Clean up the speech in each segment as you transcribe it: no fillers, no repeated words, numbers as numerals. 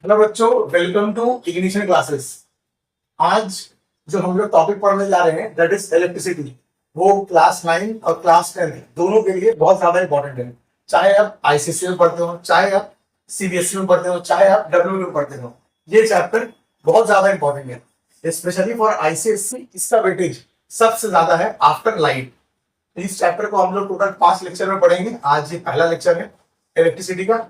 Hello बच्चों, welcome to ignition classes. आज जो हम लोग टॉपिक पढ़ने जा रहे हैं दैट इज इलेक्ट्रिसिटी। वो क्लास 9 और क्लास 10 दोनों के लिए बहुत ज्यादा इंपॉर्टेंट है। चाहे आप आईसीएसई में पढ़ते हो, चाहे आप सीबीएसई में पढ़ते हो, चाहे आप डब्ल्यू में पढ़ते हो, ये चैप्टर बहुत ज्यादा इंपॉर्टेंट है। स्पेशली फॉर आईसीएसई इसका वेटेज सबसे ज्यादा है आफ्टर लाइट। इस चैप्टर को हम लोग टोटल 5 लेक्चर में पढ़ेंगे। आज ये पहला लेक्चर है इलेक्ट्रिसिटी का।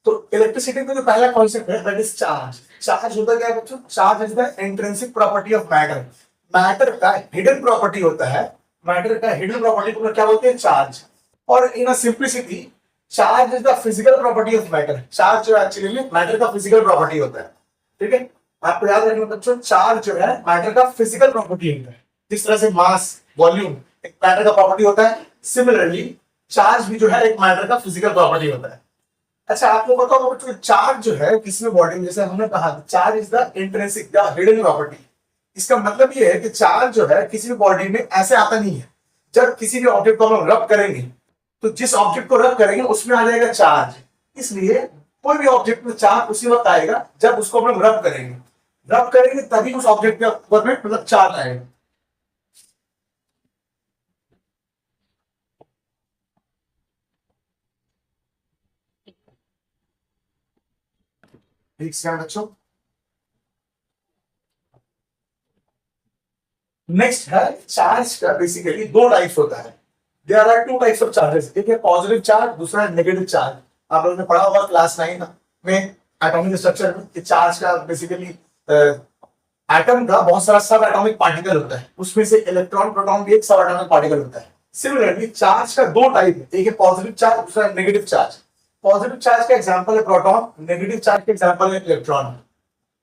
तो इलेक्ट्रिसिटी का जो पहला कॉन्सेप्ट है दैट इज चार्ज। चार्ज होता क्या है बच्चों? Charge is the intrinsic property of matter. Matter का हिडन प्रॉपर्टी होता है। मैटर का हिडन प्रॉपर्टी को क्या बोलते हैं? चार्ज। और in a simplicity charge is the physical property of matter. Charge जो एक्चुअली में मैटर का फिजिकल प्रॉपर्टी होता है। ठीक है, आपको याद रखना बच्चों, चार्ज जो है मैटर का फिजिकल प्रॉपर्टी होता है। जिस तरह से मास, वॉल्यूम एक मैटर का प्रॉपर्टी होता है, सिमिलरली चार्ज भी जो है एक मैटर का फिजिकल प्रॉपर्टी होता है। अच्छा, आपको पता होगा बच्चों, चार्ज जो है किसी भी बॉडी में, जैसे हमने कहा charge is the intrinsic the hidden property. इसका मतलब ये है कि चार्ज जो है किसी भी बॉडी में ऐसे आता नहीं है। जब किसी भी ऑब्जेक्ट को हम रब करेंगे तो जिस ऑब्जेक्ट को रब करेंगे उसमें आ जाएगा चार्ज। इसलिए कोई भी ऑब्जेक्ट में चार्ज उसी वक्त आएगा जब उसको हम रब करेंगे। रब करेंगे तभी उस ऑब्जेक्ट के ऊपर में मतलब चार्ज आएगा। ठीक है बच्चों, नेक्स्ट है चार्ज का। बेसिकली दो टाइप्स होता है। There are two types of charges. एक है पॉजिटिव चार्ज, दूसरा है नेगेटिव चार्ज। आप लोगों ने पढ़ा होगा क्लास 9 में एटॉमिक स्ट्रक्चर में कि चार्ज का बेसिकली एटम का बहुत सारा सब एटॉमिक पार्टिकल होता है। उसमें से इलेक्ट्रॉन, प्रोटॉन भी एक सब एटॉमिक पार्टिकल होता है। सिमिलरली चार्ज का दो टाइप है, एक है पॉजिटिव चार्ज, दूसरा है नेगेटिव चार्ज। पॉजिटिव चार्ज का एग्जांपल है प्रोटॉन, नेगेटिव चार्ज का एग्जांपल है इलेक्ट्रॉन।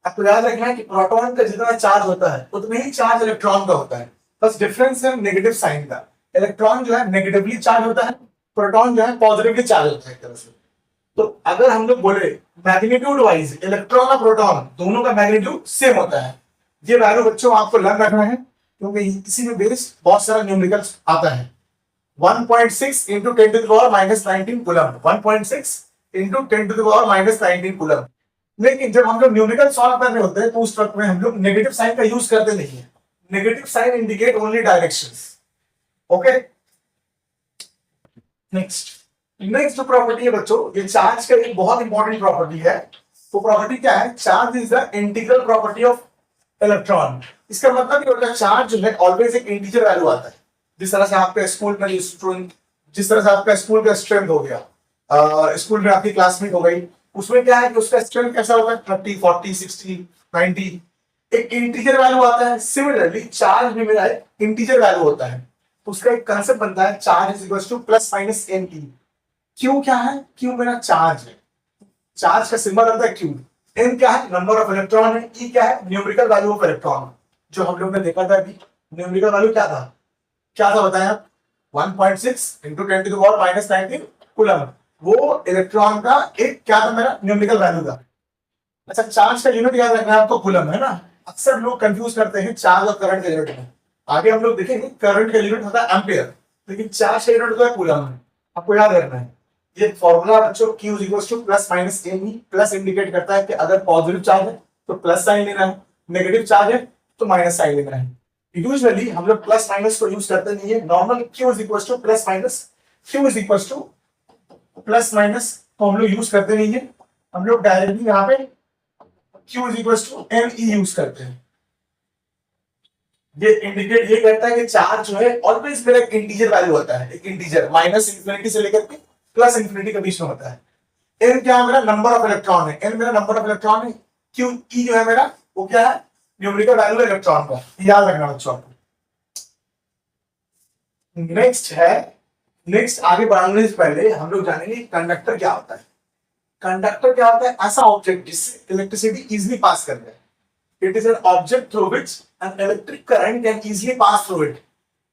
आपको याद रखना है कि प्रोटॉन का जितना चार्ज होता है उतना ही चार्ज इलेक्ट्रॉन का होता है। बस डिफरेंस है नेगेटिव साइन का। इलेक्ट्रॉन जो है नेगेटिवली चार्ज होता है, प्रोटॉन जो है पॉजिटिवली चार्ज होता है एक तरह से। तो अगर हम लोग बोले मैग्नीट्यूड वाइज इलेक्ट्रॉन और प्रोटॉन दोनों का मैग्नीट्यूड सेम होता है। ये वैल्यू बच्चों आपको लर्न रखना है, क्योंकि इसी में बेस बहुत सारा न्यूमेरिकल्स आता है। 1.6 into 10 to the power minus 19 coulomb, 1.6 into 10 to the power minus 19 coulomb. लेकिन जब हम लोग न्यूमेरिकल सॉल्व कर रहे होते हैं तो उस वक्त में हम लोग नेगेटिव साइन का यूज करते नहीं है। Negative sign indicate only directions. Okay, next जो प्रॉपर्टी है बच्चों, ये चार्ज का एक बहुत इंपॉर्टेंट प्रॉपर्टी है। वो प्रॉपर्टी क्या है? Charge is the integral property of electron. इसका मतलब ये होता है चार्ज जो है ऑलवेज एक इंटीजर वैल्यू आता है। जिस तरह से आपके स्कूल में जिस तरह से आपका स्कूल का स्ट्रेंथ हो गया, स्कूल में आपकी क्लासमेट हो गई, उसमें क्या है कि उसका स्ट्रेंथ कैसा होता है? 30, 40, 60, 90 एक इंटीजर वैल्यू आता है। सिमिलरली चार्ज भी मेरा एक इंटीजर वैल्यू होता है। तो उसका एक कांसेप्ट बनता है charge is equal to plus minus n e. Q क्या है? क्यू मेरा चार्ज है। चार्ज का सिंबल होता है क्यू। एन क्या है? नंबर ऑफ इलेक्ट्रॉन है। ई क्या है? Numerical value of electron. जो हम लोग ने देखा था अभी, न्यूमेरिकल वैल्यू क्या था? क्या था बताया? 1.6 into 10 to the power minus 19 coulomb. वो इलेक्ट्रॉन का एक क्या था मेरा? न्यूमेरिकल वैल्यू था। अच्छा, चार्ज का यूनिट याद रखना है आपको, कूलम है ना। अक्सर लोग कंफ्यूज करते हैं चार्ज और करंट के यूनिट में। आगे हम लोग देखेंगे करंट का यूनिट होता है एम्पियर, लेकिन चार्ज का यूनिट होता है कूलम। आपको याद रखना है ये फॉर्मूला बच्चों, Q equals to plus minus n e. Plus indicate करता है कि अगर पॉजिटिव चार्ज है तो प्लस साइन लेना है, नेगेटिव चार्ज है तो माइनस साइन लेना है। यूजुअली हम लोग प्लस माइनस को यूज करते नहीं है। Normal Q equals to plus minus, Q equals to plus minus तो हम लोग यूज करते नहीं है। हम लोग डायरेक्टली यहाँ पे Q is equal to M e use करते हैं। ये इंडिकेट ये करता है कि चार्ज जो है ऑलवेज मेरा एक इंटीजर वैल्यू होता है। एक इंटीजर माइनस इंफिनिटी से लेकर के प्लस इंफिनिटी के बीच में होता है। एन क्या है? मेरा नंबर ऑफ इलेक्ट्रॉन है। एन मेरा नंबर ऑफ इलेक्ट्रॉन है। क्यू ई जो है मेरा वो क्या है? न्यूमेरिकल वैल्यू है इलेक्ट्रॉन का। याद रखना बच्चों। नेक्स्ट आगे बढ़ने से पहले हम लोग जानेंगे कंडक्टर क्या होता है। कंडक्टर क्या होता है? ऐसा ऑब्जेक्ट जिससे इलेक्ट्रिसिटी इजीली पास कर जाए। It is an object through which an electric current can easily pass through it.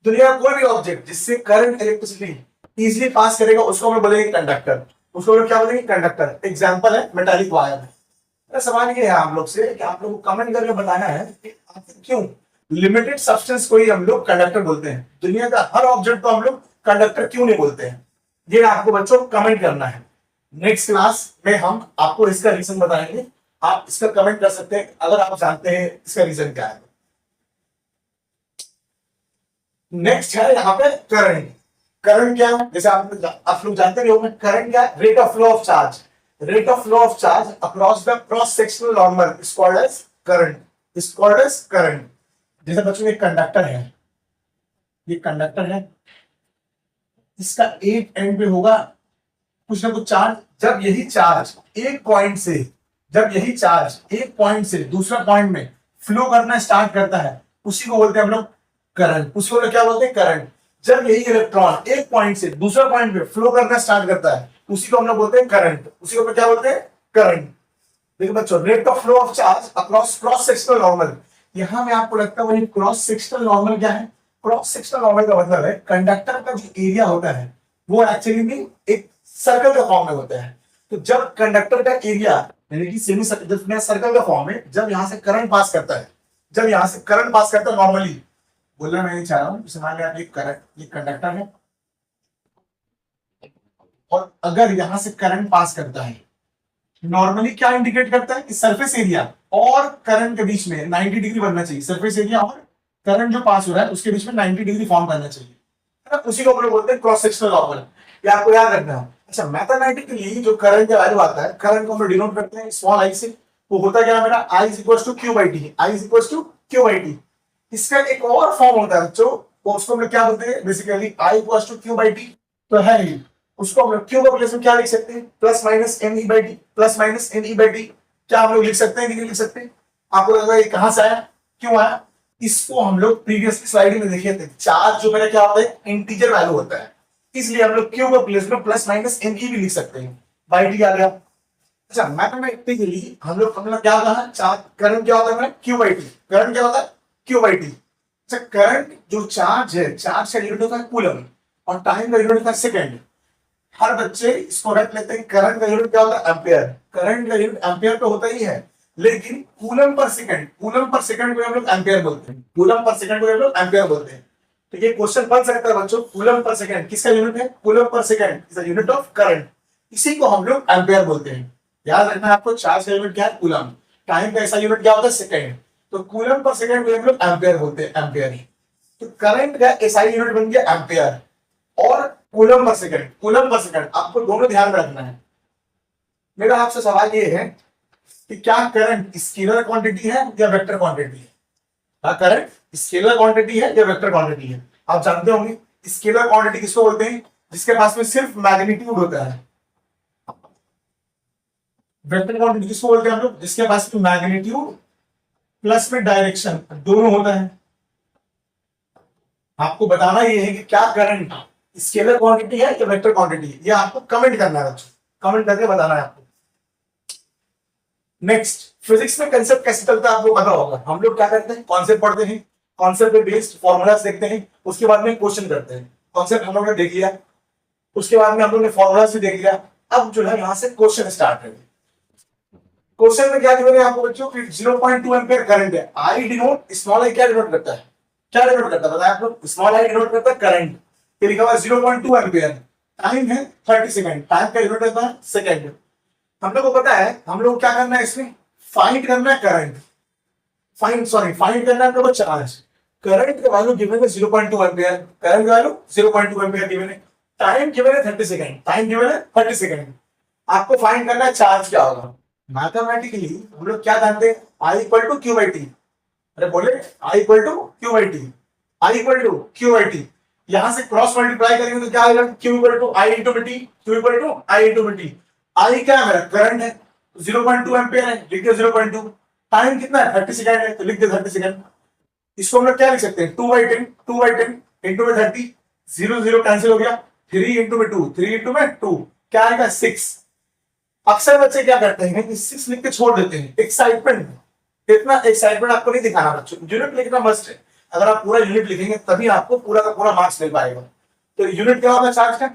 दुनिया का कोई भी ऑब्जेक्ट जिससे करंट, इलेक्ट्रिसिटी इजीली पास करेगा उसको हम बोलेंगे कंडक्टर। उसको हम क्या बोलेंगे? कंडक्टर। एग्जांपल है मेटालिक वायर। सवाल ये है आप लोग से कि आप लोग को कमेंट करके बताना है कि आखिर क्यों लिमिटेड सब्सटेंस को ही हम लोग कंडक्टर बोलते हैं, दुनिया का हर ऑब्जेक्ट को हम लोग कंडक्टर क्यों नहीं बोलते हैं? ये आपको बच्चों कमेंट करना है। नेक्स्ट क्लास में हम आपको इसका रीजन बताएंगे। आप इसका कमेंट कर सकते हैं अगर आप जानते हैं इसका रीजन क्या है। नेक्स्ट है यहाँ पे करंट। करंट क्या है, जैसे आप लोग जानते ही होंगे करंट क्या है, rate of flow of charge. Rate of flow of charge across the cross sectional normal is called as current, is called as current. जैसे बच्चों एक कंडक्टर है, ये कंडक्टर है, इसका एक एंड पे होगा कुछ ना कुछ चार्ज। जब यही चार्ज एक पॉइंट से, जब यही चार्ज एक पॉइंट से दूसरा पॉइंट में फ्लो करना स्टार्ट करता है, उसी को बोलते हैं हम लोग करंट। उसी को क्या बोलते हैं, करंट। जब यही इलेक्ट्रॉन एक पॉइंट से दूसरा पॉइंट पे फ्लो करना स्टार्ट करता है, उसी को हम लोग बोलते हैं करंट। उसी को क्या बोलते हैं, करंट। देखिए बच्चों, rate of flow of charge across cross sectional normal. यहां में आपको लगता है वही क्रॉस सेक्शनल नॉर्मल क्या है, क्रॉस सेक्शनल नॉर्मल का मतलब है कंडक्टर का जो एरिया होता है वो एक्चुअली में एक सर्कल का फॉर्म में होता है। तो जब कंडक्टर का एरिया यानी कि सेमी सर्कल का फॉर्म है, जब यहां से करंट पास करता है, जब यहां से करंट पास करता है, नॉर्मली बोलना मैं नहीं चाह रहा हूं, जैसे मान लिया ये कंडक्टर है और अगर यहां से करंट पास करता है, नॉर्मली क्या इंडिकेट करता है कि सरफेस एरिया और करंट के बीच में 90 डिग्री बनना चाहिए। सरफेस एरिया और करंट जो पास हो रहा है उसके बीच में 90 डिग्री फॉर्म करना चाहिए, है ना। उसी को हम लोग बोलते हैं क्रॉस सेक्शनल नॉर्मल। ये आपको याद रखना है। अच्छा, मैथमेटिकली जो करंट का वैल्यू आता है, करंट को हम लोग डिनोट करते हैं स्मॉल आई से। वो होता क्या है मेरा, I is equal to Q by T, I is equal to Q by t. इसका एक और फॉर्म होता है बच्चों, उसको हम लोग क्या बोलते हैं, basically I equal to Q by t. तो है ही, उसको हम लोग क्यू का प्लेस में क्या लिख सकते हैं, plus minus n e by t, plus minus n e by t. क्या हम लोग लिख सकते हैं, नहीं लिख सकते। आपको लगा ये कहां से आया, क्यों आया। इसको हम लोग प्रीवियस स्लाइड में देखे थे, चार्ज जो मेरा क्या होता है, इंटीजर वैल्यू होता है, इसलिए हम लोग क्यू के प्लेस में प्लस माइनस एन ई भी लिख सकते हैं, बाई टी आ गया। अच्छा, मैथमेटिकली हम लोग क्या कहा, चार्ज करंट क्या होता है, क्यू बाई टी। करंट क्या होता है, क्यू बाई टी। अच्छा, करंट जो चार्ज है, चार्ज का यूनिट होता है कूलम और टाइम का यूनिट होता है सेकंड। हर बच्चे इसको रख लेते हैं, करंट का यूनिट क्या होता है, एम्पियर। करंट का यूनिट एम्पियर तो होता ही है, लेकिन coulomb per second, coulomb per second को हम लोग एम्पियर बोलते हैं, कूलम पर सेकंड को हम लोग एम्पियर बोलते हैं। तो ये क्वेश्चन बन सकता है बच्चों, कूलम पर सेकंड किसका यूनिट है, coulomb per second is the unit of current, इसी को हम लोग एम्पियर बोलते हैं। याद रखना है आपको, चार्ज का यूनिट क्या है, कूलम। टाइम का ऐसा यूनिट क्या होता है, सेकंड। तो कूलम पर सेकंड को हम लोग एम्पियर बोलते हैं, एम्पियर। तो करंट का एसआई यूनिट बन गया एम्पियर और coulomb per second, coulomb per second, आपको दोनों ध्यान में रखना है। मेरा आपसे सवाल ये है कि क्या करंट स्केलर क्वांटिटी है या वेक्टर क्वांटिटी है। क्या करंट स्केलर क्वांटिटी है या वेक्टर क्वांटिटी है। आप जानते होंगे स्केलर क्वांटिटी किसको बोलते हैं, जिसके पास में सिर्फ मैग्नीट्यूड होता है। वेक्टर क्वांटिटी किसको बोलते हैं हम लोग, जिसके पास में मैग्नीट्यूड प्लस में डायरेक्शन दोनों होता है। आपको बताना ये है कि क्या करंट स्केलर क्वांटिटी है या वेक्टर क्वांटिटी है, ये आपको कमेंट करना है बच्चों, कमेंट करके बताना है आपको। नेक्स्ट, फिजिक्स में कंसेप्ट कैसे चलता है आपको पता होगा। हम लोग क्या करते हैं, कॉन्सेप्ट पढ़ते हैं, कॉन्सेप्ट पे बेस्ड फॉर्मूलाज देखते हैं, उसके बाद में क्वेश्चन करते हैं। कॉन्सेप्ट हम लोग ने देख लिया, उसके बाद में हम लोग ने फॉर्मूलाज भी देख लिया। अब जो है यहाँ से क्वेश्चन स्टार्ट है। क्वेश्चन में क्या दिया है आपको बच्चों, 0.2 एम्पियर करंट है। आई डिनोट, स्मॉल आई क्या डिनोट करता है, क्या डिनोट करता है बताया आप लोग, स्मॉल आई डिनोट करता है करंट। ये लिखा हुआ है 0.2 एम्पियर, टाइम है 30 सेकंड, टाइम का यूनिट होता है सेकंड। हम लोग को पता है, हम लोग क्या करना है इसमें, फाइंड करना है करंट, फाइंड करना है हम लोग को चार्ज। करंट का वैल्यू गिवन है 0.2 एम्पियर, करंट का वैल्यू 0.2 एम्पियर गिवन है, टाइम गिवन है 30 सेकंड, टाइम गिवन है 30 सेकंड। आपको फाइंड करना है चार्ज क्या होगा। मैथमेटिकली हम लोग क्या जानते हैं, I equal to Q by T. अरे बोले I equal to Q by T, I equal to Q by T. यहां से क्रॉस मल्टीप्लाई करेंगे तो क्या आएगा, Q equal to I into T, Q equal to I into T. I क्या है मेरा, करंट है, 0.2 एम्पियर है, लिख दे 0.2। टाइम कितना है 30 सेकंड है, तो लिख दे 30 सेकंड। इसको हम लोग क्या लिख सकते हैं, 2/10, 2/10 इंटू में 30, 0 0 कैंसिल हो गया, 3 इंटू में 2, 3 इंटू में 2, क्या आएगा 6। अक्सर बच्चे क्या करते हैं कि 6 लिख के छोड़ देते हैं, एक्साइटमेंट। इतना एक्साइटमेंट आपको नहीं दिखाना बच्चों, यूनिट लिखना मस्ट है। अगर आप पूरा यूनिट लिखेंगे तभी आपको पूरा का पूरा मार्क्स मिल पाएगा। तो यूनिट क्या होता है चार्ज का,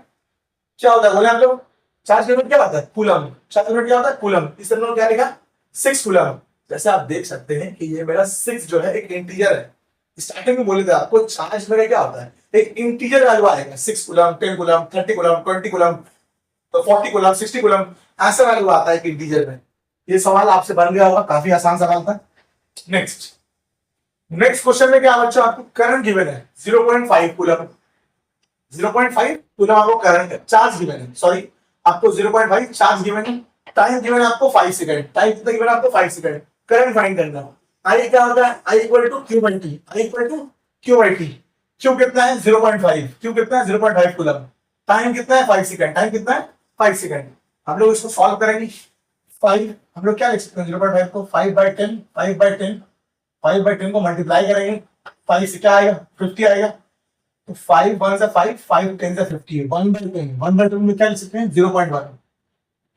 क्या होता है बोले आप लोग, चार्ज यूनिट क्या होता है, कूलम। चार्ज यूनिट क्या होता है, कूलम। इस तरह क्या लिखा, 6 कूलम। जैसे आप देख सकते हैं कि ये मेरा 6 जो है एक इंटीजर है। स्टार्टिंग में बोले थे आपको चार्ज में क्या होता है, एक इंटीजर वैल्यू आएगा, 6 कूलम, 10 कूलम, 30 कूलम, 20 कूलम, तो 40 कूलम, 60 कूलम, ऐसा वैल्यू आता है एक इंटीजर में। ये सवाल आपसे बन गया होगा, काफी आसान सवाल था। नेक्स्ट क्वेश्चन में क्या बच्चों, आपको करंट गिवन है 0.5 कूलम। 0.5 कूलम आपको करंट है, चार्ज गिवन है, सॉरी आपको 0.5 चार्ज गिवन है, टाइम गिवन है आपको 5 सेकंड, टाइम कितना गिवन है आपको 5 सेकंड, करंट फाइंड करना है। आई क्या होता है, I equal to Q by T, I equal to Q by T. Q कितना है 0.5, क्यू कितना है 0.5 कूलम, टाइम कितना है 5 सेकंड, टाइम कितना है 5 सेकंड। हम लोग इसको सॉल्व करेंगे। 5 हम लोग क्या लिख सकते हैं, 0.5 को 5/10, 5/10, 5/10 को मल्टीप्लाई करेंगे, 5 से क्या आएगा 50 आएगा, तो 5 1 से 5, 5 10 से 50, 1/10, 1/10 में क्या लिख सकते हैं 0.1।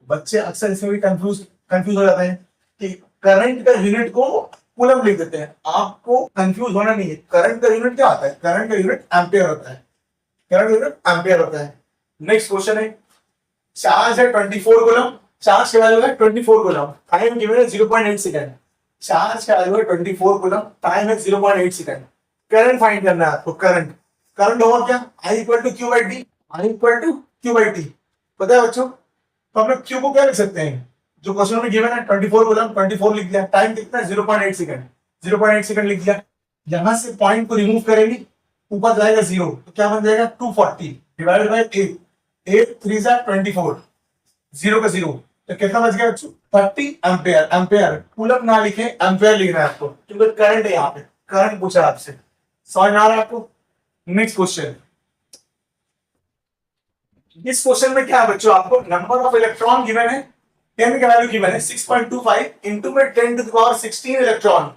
बच्चे अक्सर इसमें भी कंफ्यूज हो जाते हैं कि करंट का यूनिट को कूलम लिख देते हैं। आपको कंफ्यूज होना नहीं है, करंट का यूनिट क्या आता है, करंट का यूनिट एम्पियर होता है, करंट यूनिट एम्पियर होता है। नेक्स्ट क्वेश्चन है, चार्ज है 24 कूलम, चार्ज का वैल्यू है 24 कूलम, टाइम गिवन है 0.8 सेकंड, चार्ज का वैल्यू है 24 कूलम, टाइम है 0.8 सेकंड। करंट फाइंड करना है आपको, करंट करंट होगा क्या, I equal to Q by T, I equal to Q by T. पता है बच्चों, तो हम लोग क्यू को क्या लिख सकते हैं, जो क्वेश्चन में गिवन है 24 कूलम, 24 लिख दिया, टाइम कितना है 0.8 सेकंड, 0.8 सेकंड लिख दिया। यहां से पॉइंट को रिमूव करेंगे, ऊपर जाएगा 0, तो क्या बन जाएगा 240 डिवाइडेड बाई 8, 8 3 जा 24, 0 का 0, तो कितना बच गया बच्चों 30 एम्पेयर। एम्पेयर कूलम ना लिखे, एम्पेयर लिखना है आपको, क्योंकि करंट है, यहाँ पे करंट पूछा आपसे। समझ में आ रहा है आपको। नेक्स्ट क्वेश्चन, इस क्वेश्चन में क्या है बच्चों, आपको नंबर ऑफ इलेक्ट्रॉन गिवन है, 10 का वैल्यू गिवन है 6.25 इंटू में 10 टू द पावर 16 इलेक्ट्रॉन,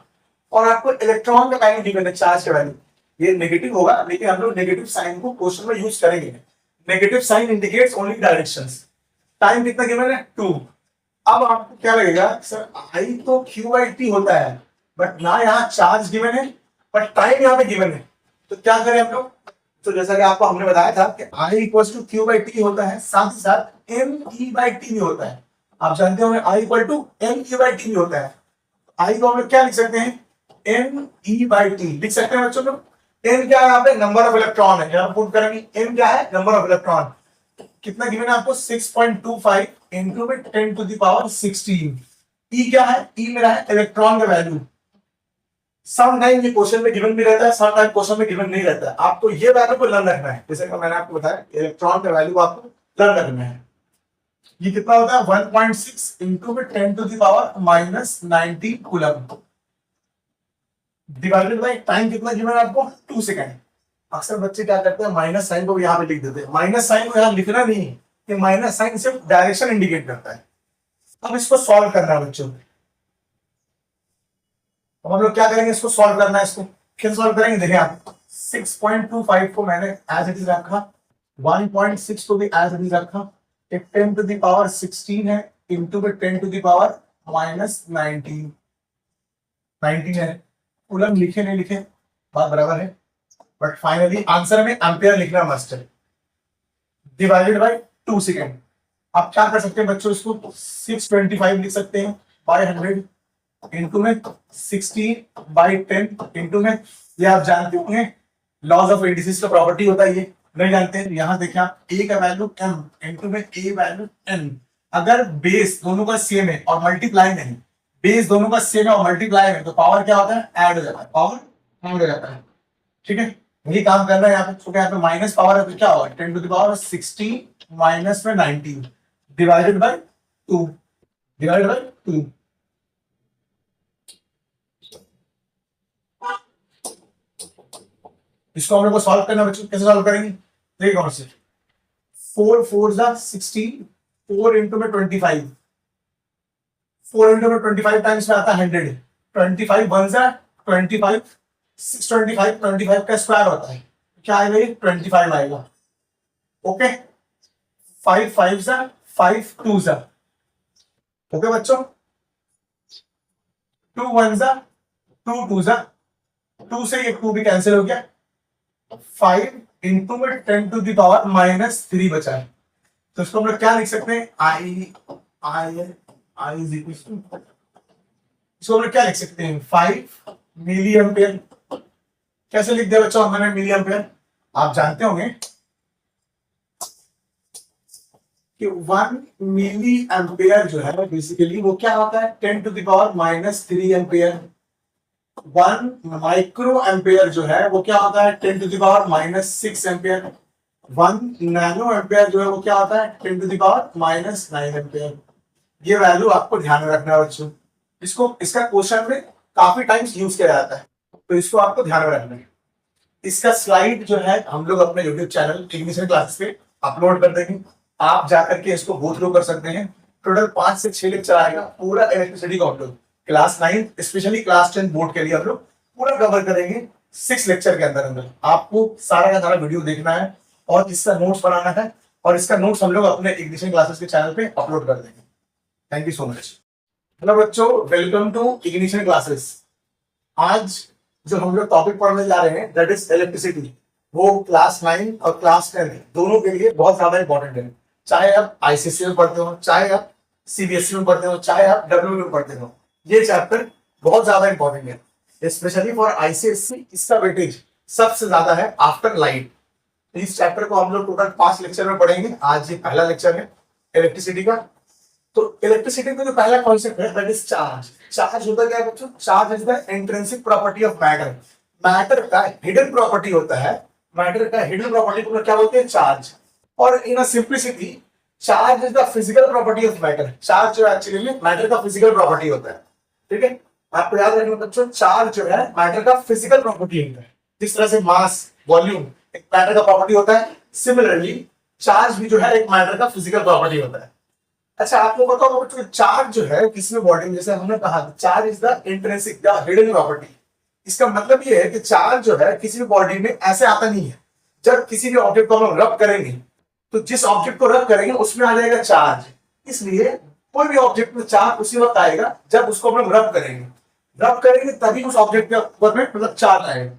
और आपको इलेक्ट्रॉन का वैल्यू गिवन है, चार्ज का वैल्यू। ये नेगेटिव होगा, लेकिन हम लोग नेगेटिव साइन को क्वेश्चन में यूज करेंगे। Negative sign indicates only directions. Time कितना गिवन है 2। अब आपको क्या लगेगा, सर आई तो क्यू बाई टी होता है, बट ना यहाँ चार्ज गिवन है, बट टाइम यहाँ पे गिवन है, तो क्या करें हम लोग। तो जैसा कि आपको हमने बताया था कि I equal to Q by T होता है, साथ ही साथ एम ई बाई टी भी होता है। आप जानते होंगे I equal to M E by T भी होता है। आई को हम लोग क्या लिख सकते हैं, एम ई बाई टी लिख सकते हैं बच्चों लोग। एम क्या है यहाँ पे, नंबर ऑफ इलेक्ट्रॉन है, यहाँ पुट करेंगे एम क्या है, नंबर ऑफ इलेक्ट्रॉन। कितना गिवन है आपको 6.25 इंटू में 10 टू द पावर 16। ई क्या है, ई मेरा है इलेक्ट्रॉन का वैल्यू। सम टाइम ये क्वेश्चन में गिवन भी रहता है, सम टाइम क्वेश्चन में गिवन नहीं रहता है। आपको ये वैल्यू को लर्न रखना है, जैसे कि मैंने आपको बताया इलेक्ट्रॉन का वैल्यू आपको लर्न रखना है। ये कितना होता है 1.6 इंटू में 10 to the power -19 coulomb, divided by time कितना गिवन है आपको 2 सेकंड। अक्सर बच्चे क्या करते हैं, माइनस साइन को यहाँ पे लिख देते हैं। माइनस साइन को यहाँ लिखना नहीं है, कि माइनस साइन सिर्फ डायरेक्शन इंडिकेट करता है। अब इसको सॉल्व करना है बच्चों, तो हम लोग क्या करेंगे, इसको सॉल्व करना है। इसको कैसे सॉल्व करेंगे, देखिए आप 6.25 को मैंने एज इट इज रखा, 1.6 को भी एज इट इज रखा, एक 10 टू द पावर 16 है इंटू में 10 टू द पावर -19 है। कूलम लिखे नहीं लिखे बात बराबर है, बट फाइनली आंसर में एम्पियर लिखना मस्ट है, डिवाइडेड बाय 2 सेकेंड। आप क्या कर सकते हैं बच्चों, इसको 625 लिख सकते हैं बाय 100 इंटू में 16 बाय 10 इंटू में, ये आप जानते होंगे लॉज ऑफ इंडिसेस का प्रॉपर्टी होता है, ये नहीं जानते हैं। यहां देखिए आप ए का वैल्यू m इंटू में ए वैल्यू n। अगर बेस दोनों का सेम है और मल्टीप्लाई नहीं, बेस दोनों का सेम है और मल्टीप्लाई में, तो पावर क्या होता है, ऐड हो जाता है, पावर ऐड हो जाता है। ठीक है, यही काम करना है यहाँ पे। तो यहाँ पे माइनस पावर है, तो क्या होगा 10 टू द पावर 16 माइनस में 19 डिवाइडेड बाय 2, डिवाइडेड बाय 2। इसको हम लोग को सॉल्व करना बच्चों, कैसे सॉल्व करेंगे, देखिए कौन से 4 4 जा 16, 4 इंटू में 25, 4 इंटू में 25 टाइम्स में आता है 100, 25 1 जा 25, 625, 25 का स्क्वायर होता है, क्या आएगा ये 25 आएगा। ओके, 5 5 जा 5 2 जा, ओके बच्चों, 2 1 जा 2 2 जा, 2 से ये 2 भी कैंसिल हो गया, 5 इंटू में 10 टू द पावर -3 बचा है। तो इसको हम लोग क्या लिख सकते हैं, आई आई आई इज इक्वल टू, इसको हम लोग क्या लिख सकते हैं 5 मिली एम्पियर। कैसे लिख दिया बच्चों हमने मिली एम्पियर, आप जानते होंगे कि 1 मिली एम्पेयर जो है बेसिकली वो क्या होता है 10⁻³ एम्पेयर। 1 माइक्रो एम्पेयर जो है वो क्या होता है 10⁻⁻6 एम्पेयर। 1 नैनो एम्पेयर जो है वो क्या होता है 10⁻⁹ एम्पेयर। ये वैल्यू आपको ध्यान में रखना है बच्चों, इसको इसका क्वेश्चन में काफी टाइम्स यूज किया जाता है, तो इसको आपको ध्यान में रखना है। इसका स्लाइड जो है हम लोग अपने यूट्यूब चैनल इग्निशन क्लासेस पे अपलोड कर देंगे, आप जाकर के इसको गो थ्रू कर सकते हैं। टोटल 5 से 6 लेक्चर आएगा पूरा इलेक्ट्रिसिटी का हम लोग क्लास 9 स्पेशली क्लास 10 बोर्ड के लिए हम लोग पूरा कवर करेंगे 6 लेक्चर के अंदर अंदर। आपको सारा का सारा वीडियो देखना है और इसका नोट्स बनाना है, और इसका नोट्स हम लोग अपने इग्निशन क्लासेस के चैनल पे अपलोड कर देंगे। Thank you so much. Hello बच्चों, वेलकम टू इग्निशन क्लासेस। आज जो हम लोग टॉपिक पढ़ने जा रहे हैं दैट इज इलेक्ट्रिसिटी, वो क्लास 9 और क्लास 10 दोनों के लिए बहुत ज्यादा इंपॉर्टेंट है। चाहे आप आईसीएसई में पढ़ते हो, चाहे आप सीबीएसई में पढ़ते हो, चाहे आप डब्ल्यू में पढ़ते हो, ये चैप्टर बहुत ज्यादा इंपॉर्टेंट है। स्पेशली फॉर आईसीएसई इसका वेटेज सबसे ज्यादा है आफ्टर लाइट। इस चैप्टर को हम लोग टोटल 5 लेक्चर में पढ़ेंगे। आज ये पहला लेक्चर है इलेक्ट्रिसिटी का। तो इलेक्ट्रिसिटी का जो पहला कॉन्सेप्ट है दैट इज चार्ज। चार्ज होता क्या है बच्चों? Charge is the intrinsic property of matter. Matter का हिडन प्रॉपर्टी होता है, मैटर का हिडन प्रॉपर्टी को क्या बोलते हैं? चार्ज। और in a simplicity charge is the physical property of matter. Charge जो एक्चुअली में मैटर का फिजिकल प्रॉपर्टी होता है। ठीक है, आपको याद रखना बच्चों, चार्ज जो है मैटर का फिजिकल प्रॉपर्टी होता है। जिस तरह से मास वॉल्यूम एक मैटर का प्रॉपर्टी होता है, सिमिलरली चार्ज भी जो है एक मैटर का फिजिकल प्रॉपर्टी होता है। अच्छा, आपको बताओ बच्चों, चार्ज जो है किसी भी बॉडी में, जैसे हमने कहा charge is the intrinsic the hidden property. इसका मतलब ये है कि चार्ज जो है किसी भी बॉडी में ऐसे आता नहीं है। जब किसी भी ऑब्जेक्ट को हम रब करेंगे तो जिस ऑब्जेक्ट को रब करेंगे उसमें आ जाएगा चार्ज। इसलिए कोई भी ऑब्जेक्ट में चार्ज उसी वक्त आएगा जब उसको हम रब करेंगे। रब करेंगे तभी उस ऑब्जेक्ट के ऊपर में मतलब चार्ज आएगा।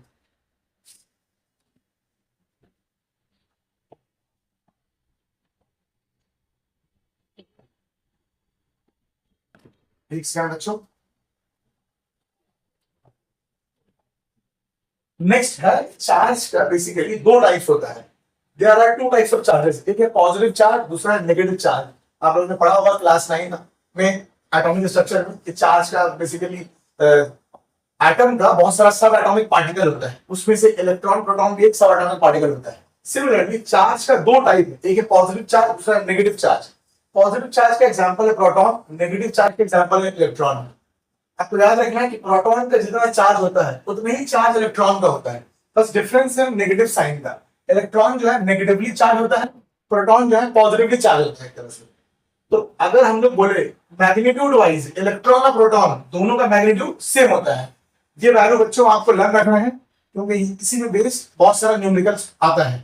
ठीक है बच्चों, नेक्स्ट है चार्ज का। बेसिकली दो टाइप्स होता है। There are two types of charges, एक है पॉजिटिव चार्ज, दूसरा है नेगेटिव चार्ज। आप लोगों ने पढ़ा होगा क्लास 9 में एटॉमिक स्ट्रक्चर में कि चार्ज का बेसिकली एटम का बहुत सारा सब एटॉमिक पार्टिकल होता है, उसमें से इलेक्ट्रॉन प्रोटॉन भी एक सब एटॉमिक पार्टिकल होता है। सिमिलरली चार्ज का दो टाइप है, एक है पॉजिटिव चार्ज, दूसरा है नेगेटिव चार्ज। पॉजिटिव चार्ज का एग्जांपल है प्रोटॉन, नेगेटिव चार्ज का एग्जांपल है इलेक्ट्रॉन। आपको याद रखना है कि प्रोटॉन का जितना चार्ज होता है उतना ही चार्ज इलेक्ट्रॉन का होता है, बस डिफरेंस है नेगेटिव साइन का। इलेक्ट्रॉन जो है नेगेटिवली चार्ज होता है, प्रोटॉन जो है पॉजिटिवली चार्ज होता है एक तरह से। तो अगर हम लोग बोले मैग्नीट्यूड वाइज इलेक्ट्रॉन और प्रोटॉन दोनों का मैग्नीट्यूड सेम होता है। ये वैल्यू बच्चों आपको लर्न रखना है, क्योंकि इसी में बेस बहुत सारा न्यूमेरिकल्स आता है।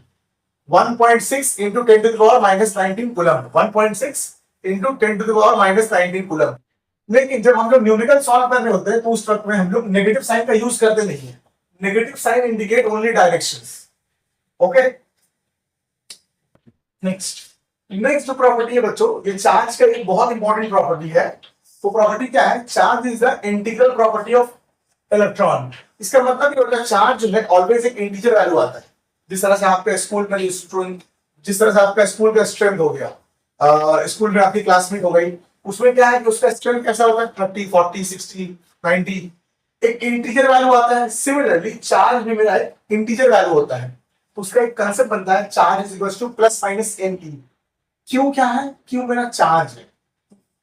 1.6 इंटू 10⁻⁻19 कूलम, 1.6 इंटू 10⁻⁻19 कूलम। लेकिन जब हम लोग न्यूमेरिकल सॉल्व कर रहे होते हैं तो उस वक्त में हम लोग नेगेटिव साइन का यूज करते नहीं है। Negative sign indicate only directions. Okay, next जो प्रॉपर्टी है बच्चों, ये चार्ज का एक बहुत इंपॉर्टेंट प्रॉपर्टी है। वो प्रॉपर्टी क्या है? Charge is the integral property of electron. इसका मतलब ये होता है चार्ज जो है ऑलवेज एक इंटीजर वैल्यू आता है। जिस तरह से आपके स्कूल में स्टूडेंट, जिस तरह से आपका स्कूल का स्ट्रेंथ हो गया, स्कूल में आपकी क्लासमेट हो गई, उसमें क्या है कि उसका स्ट्रेंथ कैसा होता है 30, 40, 60, 90, एक इंटीजर वैल्यू आता है। सिमिलरली चार्ज भी मेरा इंटीजर वैल्यू होता है। उसका एक कंसेप्ट बनता है charge is equal to plus minus n e. Q क्या है? क्यू मेरा चार्ज है,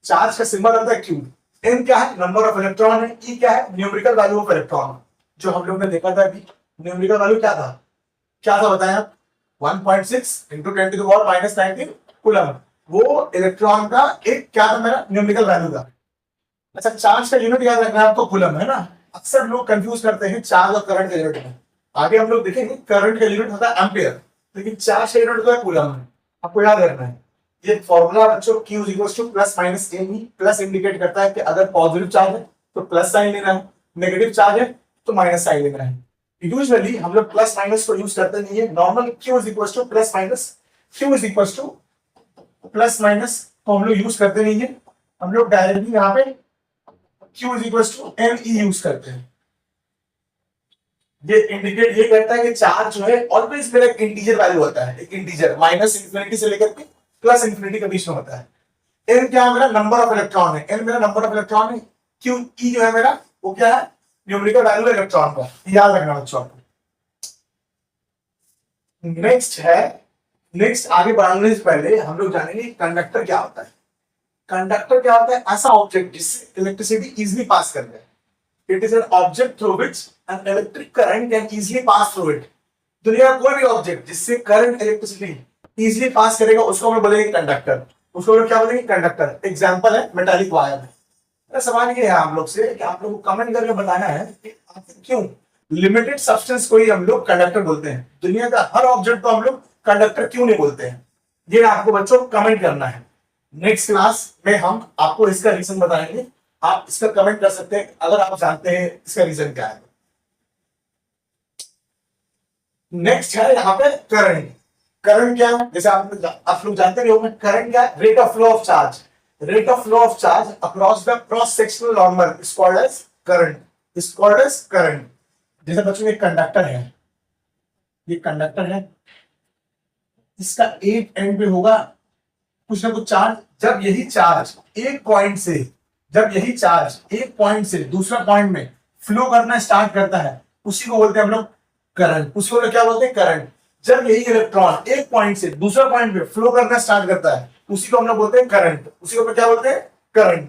चार्ज का सिंबल होता है क्यू। एन क्या है? नंबर ऑफ इलेक्ट्रॉन है। ई क्या है? Numerical value of electron. जो हम लोग ने देखा था अभी, न्यूमेरिकल वैल्यू क्या था? क्या था बताएं आप? 1.6 इंटू 10⁻⁻19 कूलम। वो इलेक्ट्रॉन का एक क्या था मेरा? न्यूमेरिकल वैल्यू था। अच्छा, चार्ज का यूनिट याद रखना है आपको, कूलम है ना। अक्सर लोग कंफ्यूज करते हैं चार्ज और करंट के यूनिट में। आगे हम लोग देखेंगे करंट का यूनिट होता है एम्पियर, लेकिन चार्ज का यूनिट होता है कूलम है। आपको याद रखना है ये फॉर्मूला बच्चों, Q is equal to plus minus n. Plus indicate करता है कि अगर पॉजिटिव चार्ज है तो प्लस साइन लेना है, नेगेटिव चार्ज है तो माइनस साइन लेना है। यूजुअली हम लोग प्लस माइनस को यूज करते नहीं है। Normal Q is equal to plus minus, Q is equal to plus minus को हम लोग यूज करते नहीं है। हम लोग डायरेक्टली यहाँ पे Q is equal to n e use करते हैं। ये इंडिकेट ये करता है कि चार्ज जो है ऑलवेज मेरा एक इंटीजर वैल्यू होता है, एक इंटीजर माइनस इंफिनिटी से लेकर के प्लस इंफिनिटी के बीच में होता है। एन क्या है मेरा नंबर ऑफ इलेक्ट्रॉन है, एन मेरा नंबर ऑफ इलेक्ट्रॉन है, क्यू ई जो है मेरा वो क्या है न्यूमेरिकल वैल्यू है इलेक्ट्रॉन का, याद रखना बच्चों आपको। नेक्स्ट है, नेक्स्ट आगे बढ़ने से पहले हम लोग जानेंगे कंडक्टर क्या होता है। कंडक्टर क्या होता है, ऐसा ऑब्जेक्ट जिससे इलेक्ट्रिसिटी इजीली पास कर जाए। It is an object through which an electric current can easily pass through it. दुनिया का कोई भी ऑब्जेक्ट जिससे करंट इलेक्ट्रिसिटी इजीली पास करेगा उसको हम बोलेंगे कंडक्टर, उसको हम क्या बोलेंगे कंडक्टर। एग्जांपल है मेटालिक वायर। मेरा सवाल ये है आप लोग से कि आप लोग को कमेंट करके बताना है कि आखिर क्यों लिमिटेड सब्सटेंस को ही हम लोग कंडक्टर बोलते हैं, दुनिया का हर ऑब्जेक्ट को हम लोग कंडक्टर क्यों नहीं बोलते हैं, ये आपको बच्चों कमेंट करना है। नेक्स्ट क्लास में हम आपको इसका रीजन बताएंगे, आप इसका कमेंट कर सकते हैं अगर आप जानते हैं इसका रीजन क्या है। नेक्स्ट है यहाँ पे करंट। करंट क्या है, जैसे आप लोग जानते हैं करंट क्या है, rate of flow of charge. Rate of flow of charge across the cross sectional normal is called as current, is called as current. जैसे बच्चों ये कंडक्टर है, ये कंडक्टर है, इसका एक एंड पे होगा कुछ ना कुछ चार्ज। जब यही चार्ज एक पॉइंट से, जब यही चार्ज एक पॉइंट से दूसरा पॉइंट में फ्लो करना स्टार्ट करता है उसी को बोलते हैं हम लोग करंट, उसी को क्या बोलते हैं करंट। जब यही इलेक्ट्रॉन एक पॉइंट से दूसरा पॉइंट पे फ्लो करना स्टार्ट करता है उसी को हम लोग बोलते हैं करंट, उसी को क्या बोलते हैं करंट।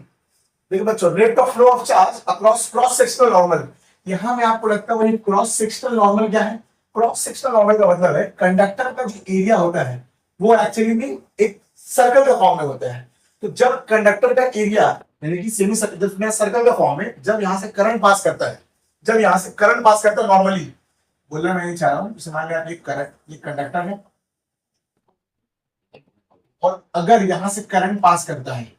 देखिए बच्चों rate of flow of charge across cross sectional normal, यहां में आपको लगता है वही क्रॉस सेक्शनल नॉर्मल क्या है, क्रॉस सेक्शनल नॉर्मल का मतलब है कंडक्टर का जो एरिया होता है वो एक्चुअली में एक सर्कल का फॉर्म में होता है। तो जब कंडक्टर का एरिया यानी कि सेमी सर्कल का फॉर्म है, जब यहां से करंट पास करता है, जब यहां से करंट पास करता है नॉर्मली बोलना मैं नहीं चाह रहा हूं, मान लिया ये करंट, ये कंडक्टर है और अगर यहां से करंट पास करता है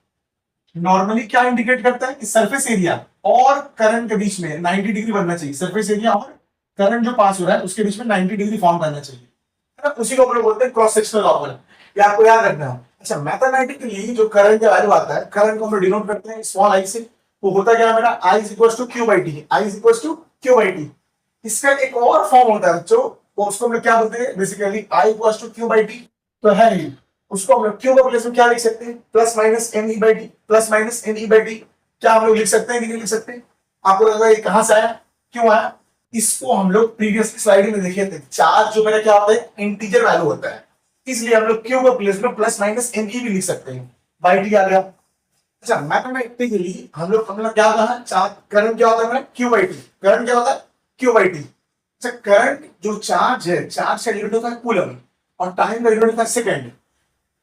नॉर्मली क्या इंडिकेट करता है कि सरफेस एरिया और करंट के बीच में 90 डिग्री बनना चाहिए। सरफेस एरिया और करंट जो पास हो रहा है उसके बीच में 90 डिग्री फॉर्म करना चाहिए, है ना, उसी को हम लोग बोलते हैं क्रॉस सेक्शनल नॉर्मल। ये आपको याद रखना है। अच्छा मैथमेटिकली जो करंट का वैल्यू आता है, करंट को हम लोग डिनोट करते हैं स्मॉल आई से, वो होता क्या है मेरा I is equal to Q by T, I is equal to Q by t. इसका एक और फॉर्म होता है बच्चों, उसको हम लोग क्या बोलते हैं basically I equal to Q by t, तो है ही उसको हम लोग क्यू का प्लेस में क्या लिख सकते हैं plus minus n e by t, plus minus n e by t. क्या हम लोग लिख सकते हैं कि नहीं लिख सकते? आपको लगा ये कहां से आया, क्यों आया? इसको हम लोग प्रीवियस स्लाइड में देखे थे, चार्ज जो मेरा क्या होता है इंटीजर वैल्यू होता है, इसलिए हम लोग क्यू का प्लेस में प्लस माइनस एन ई भी लिख सकते हैं, बाई टी आ गया। अच्छा मैथमेटिकली हम लोग क्या कहा, चार्ज करंट क्या होता है क्यू बाई टी, करंट क्या होता है क्यू बाई टी। अच्छा करंट जो चार्ज है, चार्ज का यूनिट होता है कूलम और टाइम का यूनिट होता है सेकंड।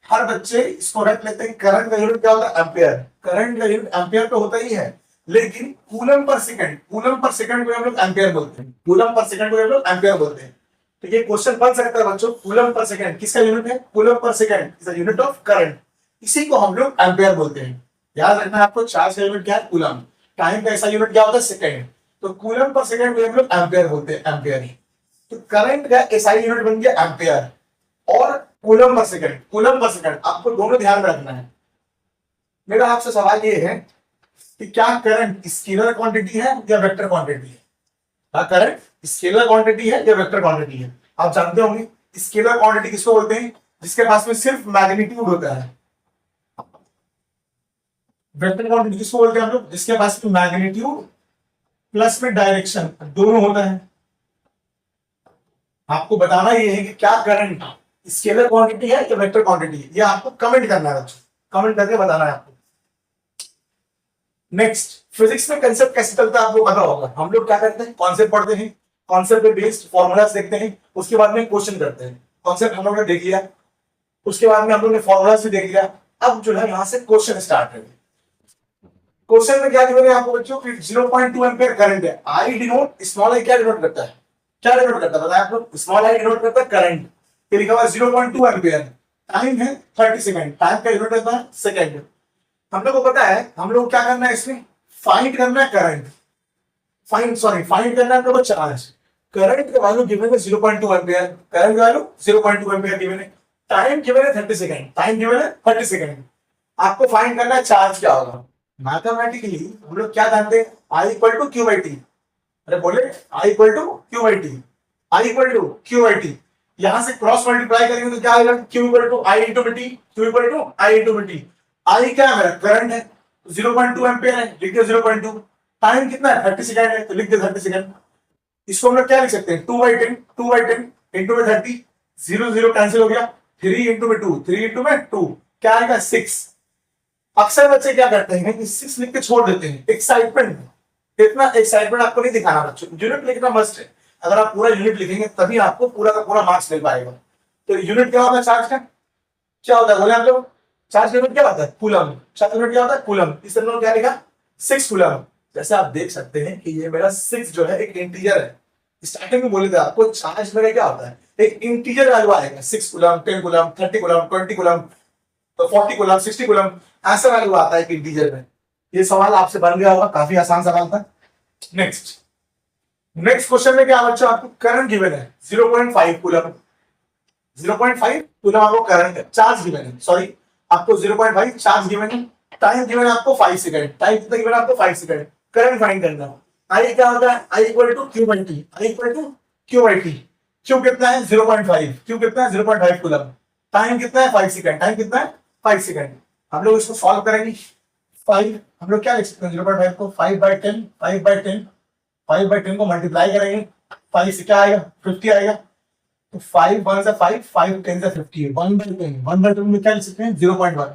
हर बच्चे इसको रख लेते हैं करंट का यूनिट क्या होता है एम्पियर, करंट का यूनिट एम्पियर पे होता ही है, लेकिन coulomb per second, coulomb per second को हम लोग एम्पियर बोलते हैं, कूलम पर सेकंड को हम लोग एम्पियर बोलते हैं। तो ये क्वेश्चन बन सकता है बच्चों, कूलम पर सेकंड किसका यूनिट है, coulomb per second is the unit of current, इसी को हम लोग एम्पियर बोलते हैं। याद रखना है आपको, चार्ज का यूनिट क्या है कूलम, टाइम का ऐसा यूनिट क्या होता है सेकंड, तो कूलम पर सेकंड को हम लोग एम्पियर बोलते हैं, एम्पियर। तो करंट का एसआई यूनिट बन गया एम्पियर और coulomb per second, coulomb per second, आपको दोनों ध्यान में रखना है। मेरा आपसे सवाल ये है कि क्या करंट स्केलर क्वांटिटी है या वेक्टर क्वांटिटी है? क्या करंट स्केलर क्वांटिटी है या वेक्टर क्वांटिटी है? आप जानते होंगे स्केलर क्वांटिटी किसको बोलते हैं, जिसके पास में सिर्फ मैग्नीट्यूड होता है। वेक्टर क्वांटिटी किसको बोलते हैं हम लोग, जिसके पास में मैग्नीट्यूड प्लस में डायरेक्शन दोनों होता है। आपको बताना ये है कि क्या करंट स्केलर क्वांटिटी है या वेक्टर क्वांटिटी है, ये आपको कमेंट करना है बच्चों, कमेंट करके बताना है आपको। नेक्स्ट, फिजिक्स में कंसेप्ट कैसे चलता है आपको पता होगा। हम लोग क्या करते हैं, कॉन्सेप्ट पढ़ते हैं, कॉन्सेप्ट पे बेस्ड फॉर्मूलाज देखते हैं, उसके बाद में क्वेश्चन करते हैं। कॉन्सेप्ट हम लोग ने देख लिया, उसके बाद में हम लोग ने फॉर्मूलाज भी देख लिया, अब जो है यहाँ से क्वेश्चन स्टार्ट करेंगे। क्वेश्चन में क्या दिया आपको बच्चों, 0.2 एम्पियर करंट है, आई डिनोट, स्मॉल आई क्या डिनोट करता है, क्या डिनोट करता है बताया आपको, स्मॉल आई डिनोट करता है करंट, फिर लिखा हुआ 0.2 एम्पियर, टाइम है 30 सेकंड, टाइम का यूनिट होता है सेकंड। हम लोग को पता है हम लोग क्या करना है, इसमें फाइंड करना है करंट, फाइंड करना है हम लोग को चार्ज। करंट का वैल्यू गिवन है 0.2 एम्पियर, करंट का वैल्यू 0.2 एम्पियर गिवन है, टाइम गिवन है 30 सेकंड, टाइम गिवन है 30 सेकंड। आपको फाइंड करना है चार्ज क्या होगा। मैथमेटिकली हम लोग क्या जानते हैं, I equal to Q by T, अरे बोले I equal to Q by T, I equal to Q by T. यहां से क्रॉस मल्टीप्लाई करेंगे तो क्या आएगा, Q equal to I into B T, Q equal to I into B T. I क्या है मेरा करंट है, 0.2 एम्पियर है, लिख दिया 0.2। टाइम कितना है 30 सेकंड है, तो लिख दिया 30 सेकंड। इसको हम लोग क्या लिख सकते हैं 2/10, 2/10 इंटू में 30, 0 0 कैंसिल हो गया, 3 इंटू में 2, 3 इंटू में 2 क्या आएगा 6। अक्सर बच्चे क्या करते हैं कि 6 लिख के छोड़ देते हैं एक्साइटमेंट में। इतना एक्साइटमेंट आपको नहीं दिखाना बच्चों, यूनिट लिखना मस्ट है। अगर आप पूरा यूनिट लिखेंगे तभी आपको पूरा का पूरा मार्क्स मिल पाएगा। तो यूनिट क्या होता है चार्ज का, क्या होता है बोले आप लोग, चार्ज का यूनिट क्या होता है कूलम, चार्ज यूनिट क्या होता है कूलम। इस तरह क्या लिखा 6 कूलम। जैसे आप देख सकते हैं कि ये मेरा 6 जो है एक इंटीजर है। स्टार्टिंग में बोले थे आपको चार्ज में क्या होता है, एक इंटीजर वैल्यू आएगा 6 coulomb, 10 coulomb, 30 coulomb, 20 coulomb, 40 coulomb, 60 coulomb, ऐसा वैल्यू आता है एक इंटीजर में। ये सवाल आपसे बन गया होगा, काफी आसान सवाल था। नेक्स्ट क्वेश्चन में क्या बच्चों आपको करंट गिवन है 0.5 कूलम, 0.5 कूलम आपको करंट है, चार्ज गिवन है, सॉरी आपको 0.5 चार्ज गिवन है, टाइम गिवन है आपको 5 सेकंड, टाइम कितना गिवन है आपको 5 सेकंड, करंट फाइंड करना है। आई क्या होता है, I equal to Q by T, I equal to Q by T. Q कितना है 0.5, क्यू कितना है 0.5 कूलम, टाइम कितना है 5 सेकंड, टाइम कितना है 5 सेकंड। हम लोग इसको सॉल्व करेंगे। 5 हम लोग क्या लिख सकते हैं 0.5 को 5/10, 5/10, 5/10 को मल्टीप्लाई करेंगे 5 से क्या आएगा 50 आएगा। तो 5 1 से 5, 5 10 से 50, 1/10, 1/10 में क्या लिख सकते हैं 0.1।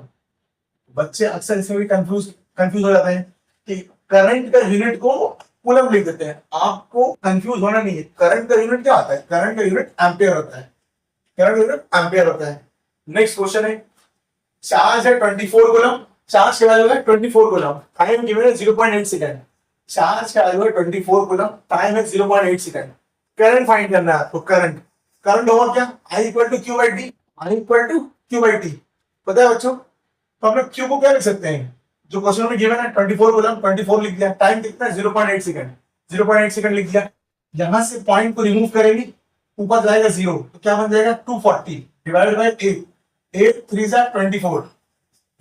बच्चे अक्सर इसमें भी कंफ्यूज हो जाते हैं कि करंट का यूनिट को कूलम लिख देते हैं। आपको कंफ्यूज होना नहीं है, करंट का यूनिट क्या होता है, करंट का यूनिट एम्पियर होता है, करंट का यूनिट एम्पियर होता है। नेक्स्ट क्वेश्चन है, चार्ज है 24 कूलम, चार्ज का वैल्यू है 24 कूलम, टाइम गिवन है 0.8 सेकंड। चार्ज का वैल्यू है 24 कूलम, टाइम है 0.8 सेकंड। करंट फाइंड करना है आपको, करंट करंट होगा क्या, I equal to Q by T, I equal to Q by T. पता है बच्चों, तो हम लोग क्यू को क्या लिख सकते हैं, जो क्वेश्चन में गिवन है 24 कूलम, 24 लिख दिया, टाइम कितना है 0.8 सेकंड, 0.8 सेकंड लिख दिया। यहां से पॉइंट को रिमूव करेंगे, ऊपर जाएगा 0, तो क्या बन जाएगा 240 डिवाइडेड बाई 8, 8 3 जा 24,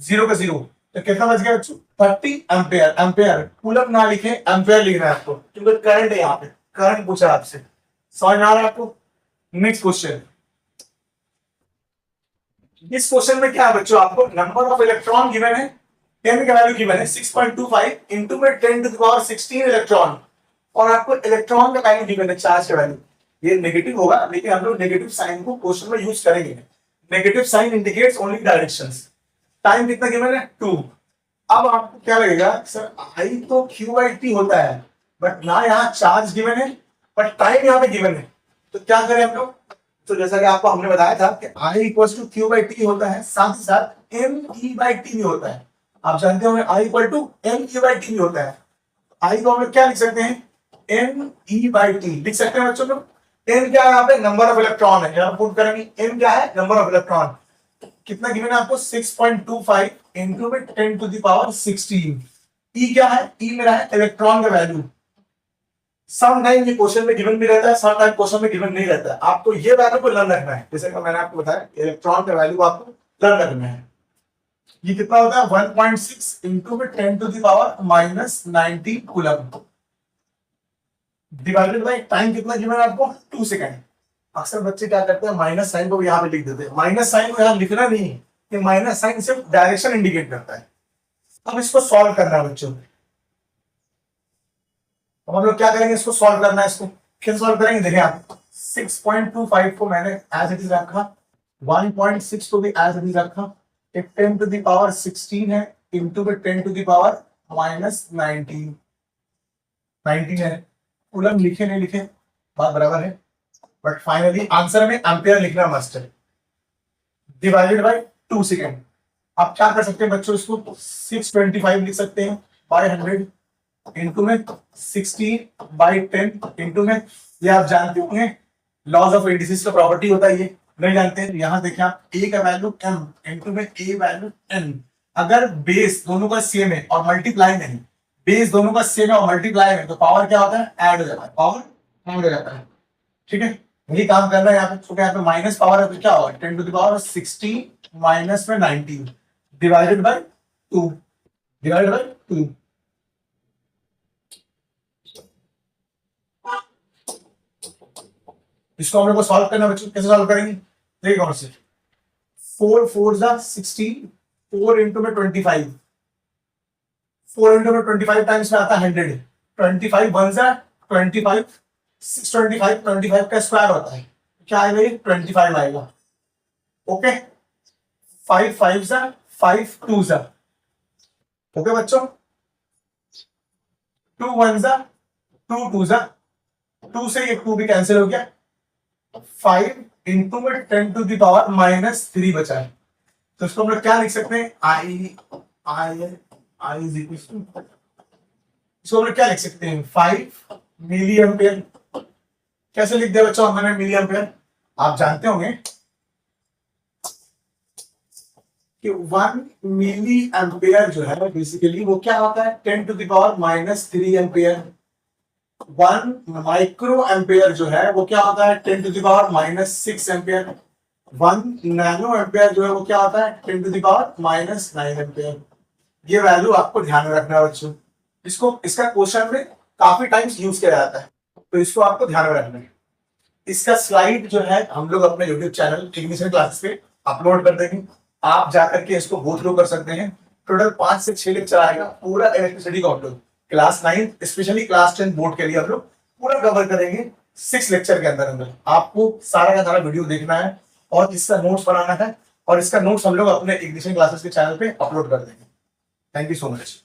0 का 0, तो कितना बच गया बच्चों 30 एम्पेयर। एम्पेयर कूलम ना लिखे, एम्पेयर लिखना है आपको, क्योंकि करंट है यहाँ पे, करंट पूछा आपसे। समझ में आ रहा है आपको। नेक्स्ट क्वेश्चन, इस क्वेश्चन में क्या है बच्चों, आपको नंबर ऑफ इलेक्ट्रॉन गिवन है, 10 का वैल्यू गिवन है 6.25 इंटू में 10 टू द पावर 16 इलेक्ट्रॉन, और आपको इलेक्ट्रॉन का वैल्यू गिवन है, चार्ज का वैल्यू। ये नेगेटिव होगा, लेकिन हम लोग नेगेटिव साइन को क्वेश्चन में यूज करेंगे। Negative sign indicates only directions. Time कितना गिवन है 2। अब आपको क्या लगेगा सर, आई तो क्यू बाई टी होता है, बट ना यहाँ चार्ज गिवन है, बट टाइम यहाँ पे गिवन है, तो क्या करें हम लोग। तो जैसा कि आपको हमने बताया था कि I equal to Q by T होता है, साथ ही साथ एम ई बाई टी भी होता है। आप जानते हो I equal to M E by T भी होता है। आई को हम लोग क्या लिख सकते हैं, एम ई बाई टी लिख सकते हैं बच्चों लोग। एम क्या है यहाँ पे, नंबर ऑफ इलेक्ट्रॉन है, यहाँ पुट करेंगे एम क्या है, नंबर ऑफ इलेक्ट्रॉन। कितना गिवन है आपको 6.25 इंटू में 10 टू द पावर 16। ई क्या है, ई मेरा है इलेक्ट्रॉन का वैल्यू। सम टाइम ये क्वेश्चन में गिवन भी रहता है, सम टाइम क्वेश्चन में गिवन नहीं रहता है। आपको ये वैल्यू को लर्न रखना है, जैसे कि मैंने आपको बताया इलेक्ट्रॉन का वैल्यू आपको लर्न रखना है। ये कितना होता है 1.6 इंटू में 10 to the power -19 coulomb, divided by time कितना गिवन है आपको 2 सेकंड। अक्सर बच्चे क्या करते हैं, माइनस साइन को यहाँ पे लिख देते हैं। माइनस साइन को यहाँ लिखना नहीं है, कि माइनस साइन सिर्फ डायरेक्शन इंडिकेट करता है। अब इसको सॉल्व करना है बच्चों। अब हम लोग क्या करेंगे, इसको सॉल्व करना है। इसको कैसे सॉल्व करेंगे, देखिए आप 6.25 को मैंने एज इट इज रखा, 1.6 को भी एज इट इज रखा, एक 10 टू द पावर 16 है इंटू में 10 टू द पावर -19 है। कूलम लिखे नहीं लिखे बात बराबर है, बट फाइनली आंसर में एम्पियर लिखना मस्ट है, डिवाइडेड बाय 2 सेकेंड। आप क्या कर सकते हैं बच्चों, इसको 625 लिख सकते हैं बाय 100 इंटू में 16 बाय 10 इंटू में, ये आप जानते होंगे लॉज ऑफ इंडिसेस का प्रॉपर्टी होता है, ये नहीं जानते हैं। यहां देखिए आप ए का वैल्यू m इंटू में ए वैल्यू n। अगर बेस दोनों का सेम है और मल्टीप्लाई नहीं, बेस दोनों का सेम है और मल्टीप्लाई है, तो पावर क्या होता है, ऐड हो जाता है, पावर ऐड हो जाता है। ठीक है, यही काम करना है यहाँ पे। तो यहाँ पे माइनस पावर है तो क्या होगा 10 टू द पावर 16 माइनस में 19 डिवाइडेड बाय 2, डिवाइडेड बाय 2। इसको हम लोग को सॉल्व करना है बच्चों, कैसे सॉल्व करेंगे? देखिए कौन से 4 4 16, 4 इंटू में 25, 4 इंटू में 25 टाइम्स में आता है 100, 25 वन जा 25, 625, 25 का स्क्वायर होता है, क्या आएगा ये 25 आएगा। ओके, 5 5 जा 5 2 जा, ओके बच्चों, 2 1 जा 2 2 जा, 2 से ये 2 भी कैंसिल हो गया, 5 इंटू में 10 टू द पावर -3 बचा है, तो इसको हम लोग क्या लिख सकते हैं? आई आई आई इज इक्वल टू, इसको हम लोग क्या लिख सकते हैं? 5 मिली एम्पियर। कैसे लिख दिया बच्चों हमने मिली एम्पियर? आप जानते होंगे कि 1 मिली एम्पियर जो है बेसिकली वो क्या होता है? 10 to the power -3 ampere. 1 micro ampere जो है वो क्या होता है? 10 to the power -6 ampere. 1 nano ampere जो है वो क्या होता है? 10 टू द पावर -9 एम्पियर। ये वैल्यू आपको ध्यान में रखना है बच्चों, इसको इसका क्वेश्चन में काफी टाइम्स यूज किया जाता है, तो इसको आपको ध्यान में रखना है। इसका स्लाइड जो है हम लोग अपने यूट्यूब चैनल टेक्नीशियन क्लासेस पे अपलोड कर देंगे, आप जाकर के इसको गो थ्रू कर सकते हैं। टोटल 5 से 6 लेक्चर आएगा पूरा इलेक्ट्रिसिटी का हम लोग क्लास 9 स्पेशली क्लास 10 बोर्ड के लिए हम लोग पूरा कवर करेंगे 6 लेक्चर के अंदर। आपको सारा का सारा वीडियो देखना है और इसका नोट्स बनाना है, और इसका नोट्स हम लोग अपने इग्निशन क्लासेस के चैनल पे अपलोड कर देंगे। Thank you so much.